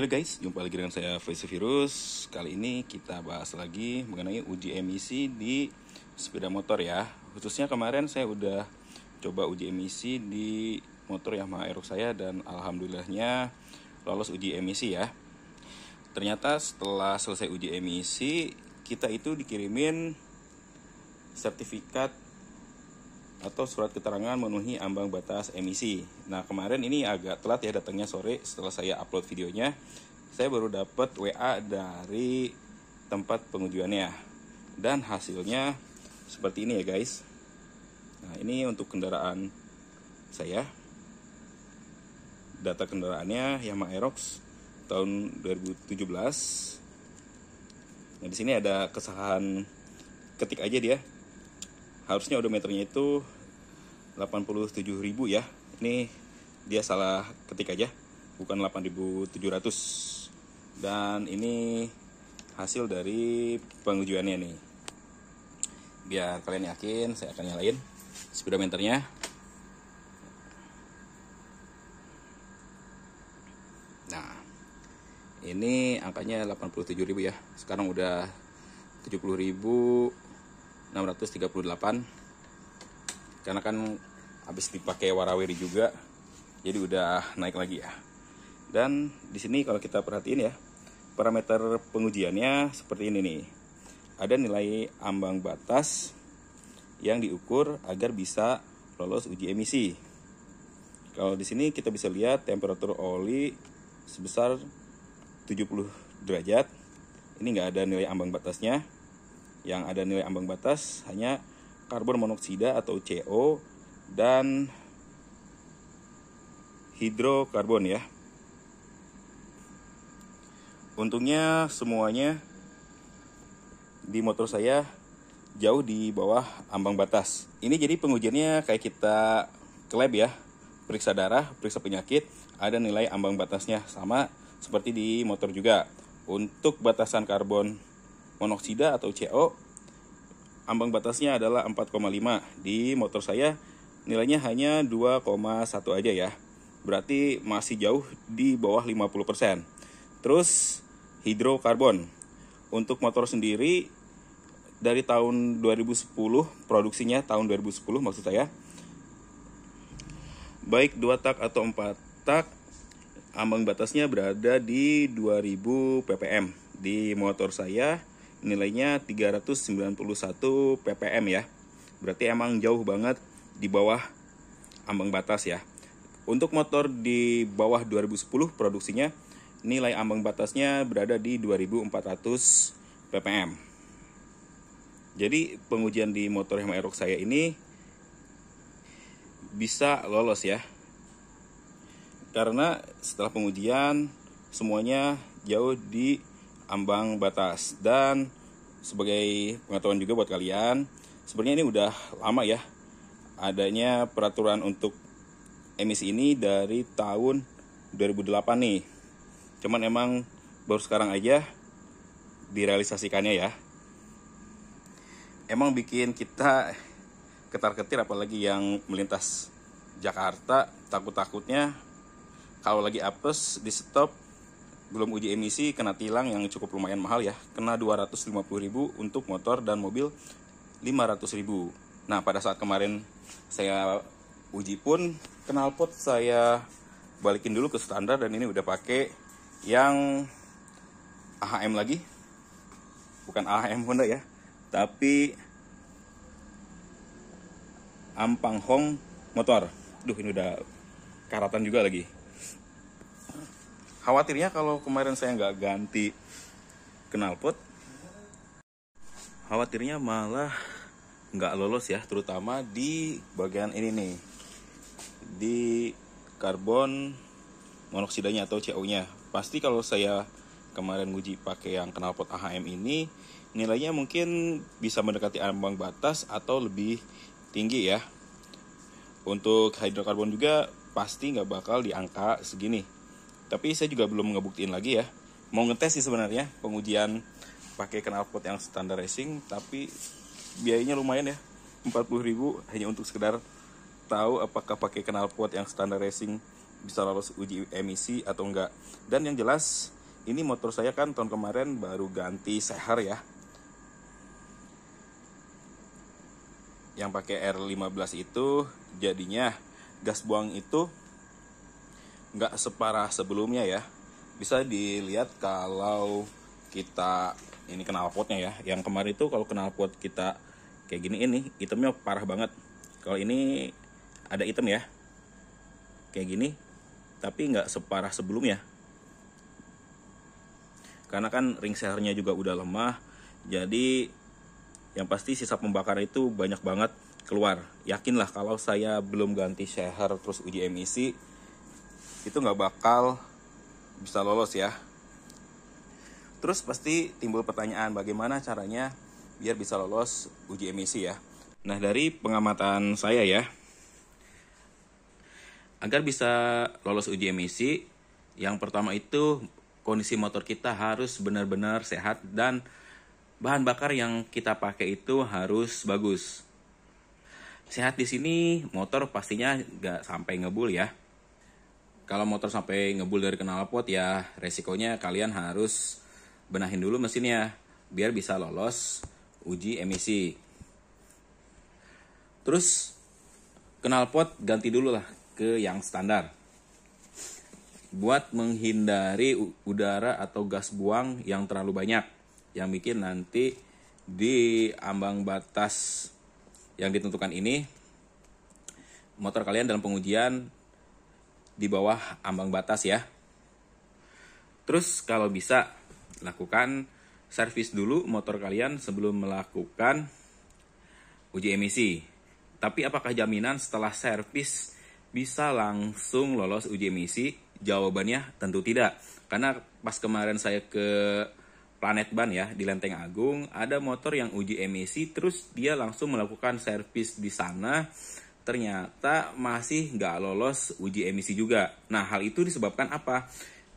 Halo guys, jumpa lagi dengan saya VC Virus. Kali ini kita bahas lagi mengenai uji emisi di sepeda motor ya. Khususnya kemarin saya udah coba uji emisi di motor Yamaha Aerox saya dan alhamdulillahnya lolos uji emisi ya. Ternyata setelah selesai uji emisi, kita itu dikirimin sertifikat atau surat keterangan memenuhi ambang batas emisi. Nah kemarin ini agak telat ya datangnya sore setelah saya upload videonya. Saya baru dapat WA dari tempat pengujiannya dan hasilnya seperti ini ya guys. Nah ini untuk kendaraan saya, data kendaraannya Yamaha Aerox tahun 2017. Nah di sini ada kesalahan ketik aja dia. Harusnya odometernya itu 87.000 ya. Ini dia salah ketik aja, bukan 8.700. Dan ini hasil dari pengujiannya nih. Biar kalian yakin, saya akan nyalain speedometernya. Nah, ini angkanya 87.000 ya. Sekarang udah 70.638 karena kan habis dipakai warawiri juga, jadi udah naik lagi ya. Dan di sini kalau kita perhatiin ya, parameter pengujiannya seperti ini nih. Ada nilai ambang batas yang diukur agar bisa lolos uji emisi. Kalau di sini kita bisa lihat temperatur oli sebesar 70 derajat. Ini nggak ada nilai ambang batasnya. Yang ada nilai ambang batas hanya karbon monoksida atau CO dan hidrokarbon ya. Untungnya semuanya di motor saya jauh di bawah ambang batas. Ini jadi pengujiannya kayak kita ke lab ya, periksa darah, periksa penyakit, ada nilai ambang batasnya sama seperti di motor juga. Untuk batasan karbon monoksida atau CO, ambang batasnya adalah 4,5. Di motor saya nilainya hanya 2,1 aja ya. Berarti masih jauh di bawah 50%. Terus hidrokarbon. Untuk motor sendiri dari tahun 2010, produksinya tahun 2010 maksud saya. Baik 2 tak atau 4 tak, ambang batasnya berada di 2000 ppm. Di motor saya nilainya 391 ppm ya. Berarti emang jauh banget di bawah ambang batas ya. Untuk motor di bawah 2010 produksinya, nilai ambang batasnya berada di 2400 ppm. Jadi pengujian di motor Yamaha Aerox saya ini bisa lolos ya. Karena setelah pengujian semuanya jauh di ambang batas. Dan sebagai pengetahuan juga buat kalian, sebenarnya ini udah lama ya adanya peraturan untuk emisi ini dari tahun 2008 nih. Cuman emang baru sekarang aja direalisasikannya ya. Emang bikin kita ketar-ketir, apalagi yang melintas Jakarta, takut-takutnya kalau lagi apes di stop belum uji emisi kena tilang yang cukup lumayan mahal ya. Kena 250.000 untuk motor dan mobil 500.000. Nah pada saat kemarin saya uji pun knalpot saya balikin dulu ke standar dan ini udah pakai yang AHM lagi. Bukan AHM Honda ya, tapi Ampang Hong motor. Duh ini udah karatan juga lagi. Khawatirnya kalau kemarin saya nggak ganti knalpot, khawatirnya malah nggak lolos ya, terutama di bagian ini nih, di karbon monoksidanya atau CO-nya. Pasti kalau saya kemarin uji pakai yang knalpot AHM ini, nilainya mungkin bisa mendekati ambang batas atau lebih tinggi ya. Untuk hidrokarbon juga pasti nggak bakal di angka segini. Tapi saya juga belum ngebuktiin lagi ya. Mau ngetes sih sebenarnya pengujian pakai knalpot yang standar racing, tapi biayanya lumayan ya, 40.000 hanya untuk sekedar tahu apakah pakai knalpot yang standar racing bisa lolos uji emisi atau enggak. Dan yang jelas ini motor saya kan tahun kemarin baru ganti seher ya, yang pakai R15 itu. Jadinya gas buang itu nggak separah sebelumnya ya. Bisa dilihat kalau kita ini knalpotnya ya. Yang kemarin itu kalau knalpot kita kayak gini, ini hitamnya parah banget. Kalau ini ada hitam ya, kayak gini, tapi nggak separah sebelumnya. Karena kan ring sehernya juga udah lemah, jadi yang pasti sisa pembakaran itu banyak banget keluar. Yakinlah kalau saya belum ganti seher terus uji emisi, itu nggak bakal bisa lolos ya. Terus pasti timbul pertanyaan, bagaimana caranya biar bisa lolos uji emisi ya. Nah, dari pengamatan saya ya, agar bisa lolos uji emisi, yang pertama itu kondisi motor kita harus benar-benar sehat dan bahan bakar yang kita pakai itu harus bagus. Sehat di sini motor pastinya nggak sampai ngebul ya. Kalau motor sampai ngebul dari knalpot ya resikonya kalian harus benahin dulu mesinnya biar bisa lolos uji emisi. Terus knalpot ganti dulu lah ke yang standar buat menghindari udara atau gas buang yang terlalu banyak, yang bikin nanti di ambang batas yang ditentukan ini motor kalian dalam pengujian di bawah ambang batas ya. Terus kalau bisa lakukan servis dulu motor kalian sebelum melakukan uji emisi. Tapi apakah jaminan setelah servis bisa langsung lolos uji emisi? Jawabannya tentu tidak. Karena pas kemarin saya ke Planet Ban ya di Lenteng Agung, ada motor yang uji emisi terus dia langsung melakukan servis di sana, ternyata masih nggak lolos uji emisi juga. Nah, hal itu disebabkan apa?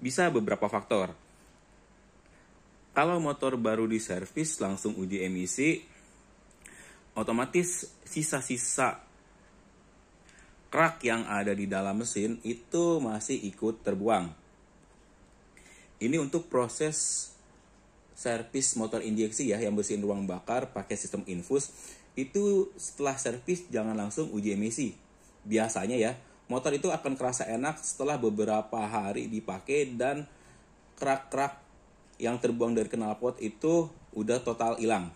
Bisa beberapa faktor. Kalau motor baru diservis langsung uji emisi, otomatis sisa-sisa kerak yang ada di dalam mesin itu masih ikut terbuang. Ini untuk proses servis motor injeksi ya, yang bersihin ruang bakar pakai sistem infus. Itu setelah servis jangan langsung uji emisi. Biasanya ya, motor itu akan kerasa enak setelah beberapa hari dipakai dan kerak-kerak yang terbuang dari knalpot itu udah total hilang.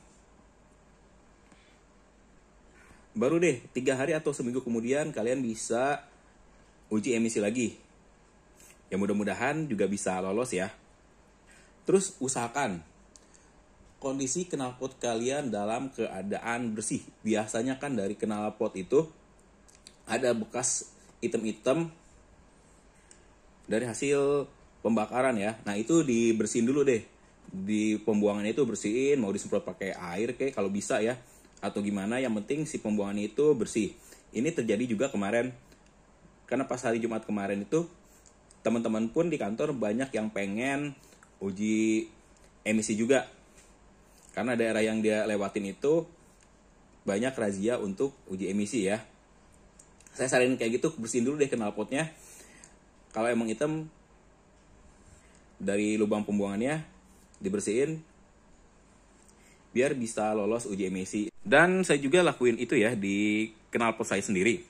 Baru deh 3 hari atau seminggu kemudian kalian bisa uji emisi lagi. Ya mudah-mudahan juga bisa lolos ya. Terus usahakan kondisi knalpot kalian dalam keadaan bersih. Biasanya kan dari knalpot itu ada bekas item-item dari hasil pembakaran ya. Nah itu dibersihin dulu deh. Di pembuangan itu bersihin, mau disemprot pakai air kayak kalau bisa ya. Atau gimana, yang penting si pembuangan itu bersih. Ini terjadi juga kemarin. Karena pas hari Jumat kemarin itu teman-teman pun di kantor banyak yang pengen uji emisi juga. Karena daerah yang dia lewatin itu banyak razia untuk uji emisi ya. Saya saranin kayak gitu, bersihin dulu deh knalpotnya. Kalau emang hitam dari lubang pembuangannya dibersihin biar bisa lolos uji emisi. Dan saya juga lakuin itu ya di knalpot saya sendiri.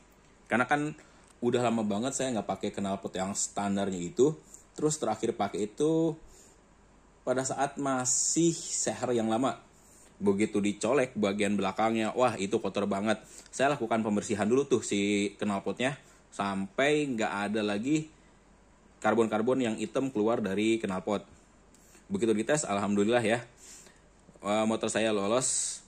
Karena kan udah lama banget saya nggak pakai knalpot yang standarnya itu. Terus terakhir pakai itu pada saat masih seher yang lama. Begitu dicolek bagian belakangnya, wah itu kotor banget. Saya lakukan pembersihan dulu tuh si knalpotnya sampai nggak ada lagi karbon-karbon yang hitam keluar dari knalpot. Begitu dites, alhamdulillah ya, motor saya lolos.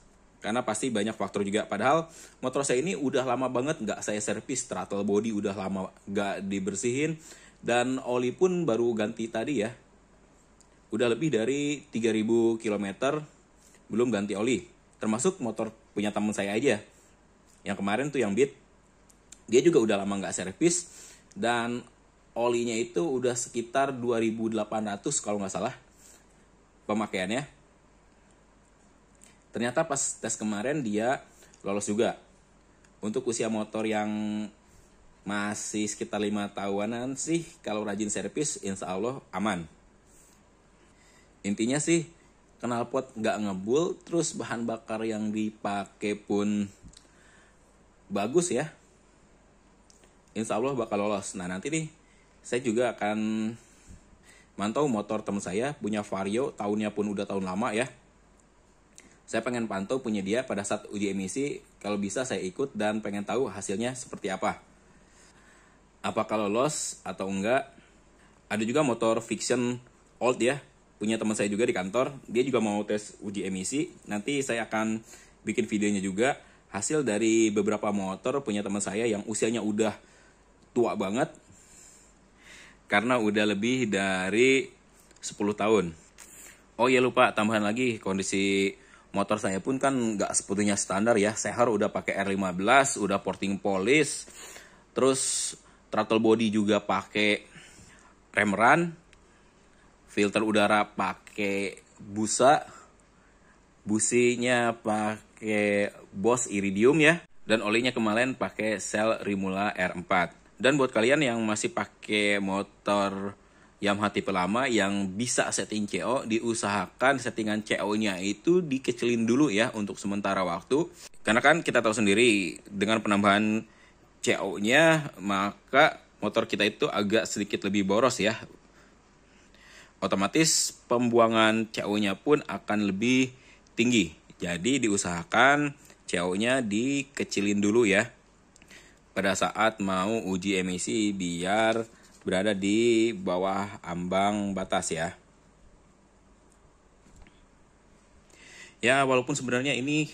Karena pasti banyak faktor juga. Padahal motor saya ini udah lama banget nggak saya servis. Throttle body udah lama nggak dibersihin. Dan oli pun baru ganti tadi ya. Udah lebih dari 3000 km belum ganti oli. Termasuk motor punya teman saya aja. Yang kemarin tuh yang Beat. Dia juga udah lama nggak servis. Dan olinya itu udah sekitar 2800 kalau nggak salah pemakaiannya. Ternyata pas tes kemarin dia lolos juga. Untuk usia motor yang masih sekitar 5 tahunan sih, kalau rajin servis insya Allah aman. Intinya sih knalpot nggak ngebul, terus bahan bakar yang dipakai pun bagus ya. Insya Allah bakal lolos. Nah nanti nih saya juga akan mantau motor teman saya, punya Vario, tahunnya pun udah tahun lama ya. Saya pengen pantau punya dia pada saat uji emisi, kalau bisa saya ikut dan pengen tahu hasilnya seperti apa. Apakah lolos atau enggak. Ada juga motor Fiction Old ya, punya teman saya juga di kantor, dia juga mau tes uji emisi. Nanti saya akan bikin videonya juga, hasil dari beberapa motor punya teman saya yang usianya udah tua banget, karena udah lebih dari 10 tahun. Oh iya lupa, tambahan lagi, kondisi motor saya pun kan nggak sepenuhnya standar ya. Seher udah pakai R15, udah porting polish, terus throttle body juga pakai rem run, filter udara pakai busa, businya pakai Bosch Iridium ya, dan olinya kemarin pakai Shell Rimula R4. Dan buat kalian yang masih pakai motor Yamaha tipe lama yang bisa setting CO, diusahakan settingan CO-nya itu dikecilin dulu ya untuk sementara waktu. Karena kan kita tahu sendiri dengan penambahan CO-nya maka motor kita itu agak sedikit lebih boros ya. Otomatis pembuangan CO-nya pun akan lebih tinggi. Jadi diusahakan CO-nya dikecilin dulu ya pada saat mau uji emisi biar berada di bawah ambang batas ya. Ya walaupun sebenarnya ini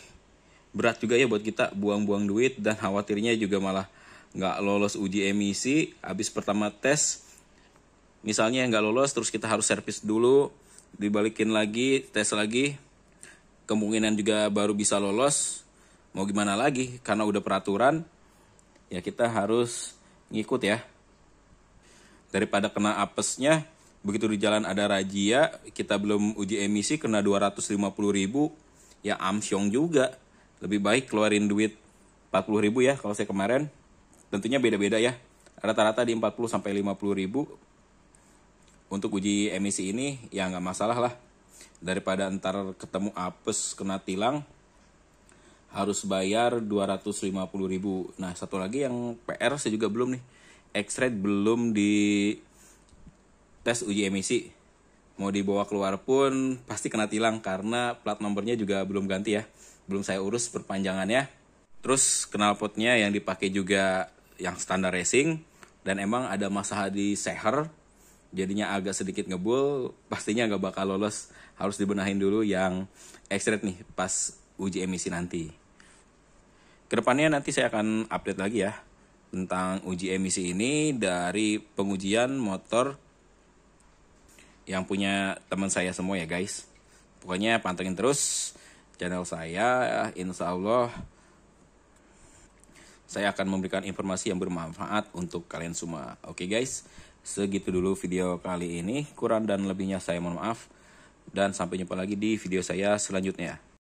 berat juga ya buat kita, buang-buang duit dan khawatirnya juga malah nggak lolos uji emisi. Habis pertama tes misalnya nggak lolos, terus kita harus servis dulu, dibalikin lagi, tes lagi, kemungkinan juga baru bisa lolos. Mau gimana lagi, karena udah peraturan ya kita harus ngikut ya. Daripada kena apesnya, begitu di jalan ada razia, kita belum uji emisi kena 250.000, ya amsyong juga. Lebih baik keluarin duit 40.000 ya kalau saya kemarin. Tentunya beda-beda ya, rata-rata di 40-50.000 untuk uji emisi ini ya nggak masalah lah. Daripada ntar ketemu apes kena tilang harus bayar 250.000. Nah satu lagi yang PR saya juga belum nih, X-Rate belum di tes uji emisi. Mau dibawa keluar pun pasti kena tilang karena plat nomornya juga belum ganti ya. Belum saya urus perpanjangannya. Terus knalpotnya yang dipakai juga yang standar racing, dan emang ada masalah di seher, jadinya agak sedikit ngebul, pastinya nggak bakal lolos. Harus dibenahin dulu yang X-Rate nih pas uji emisi nanti. Kedepannya nanti saya akan update lagi ya tentang uji emisi ini dari pengujian motor yang punya teman saya semua ya guys. Pokoknya pantengin terus channel saya, insya Allah saya akan memberikan informasi yang bermanfaat untuk kalian semua. Oke guys, segitu dulu video kali ini. Kurang dan lebihnya saya mohon maaf. Dan sampai jumpa lagi di video saya selanjutnya.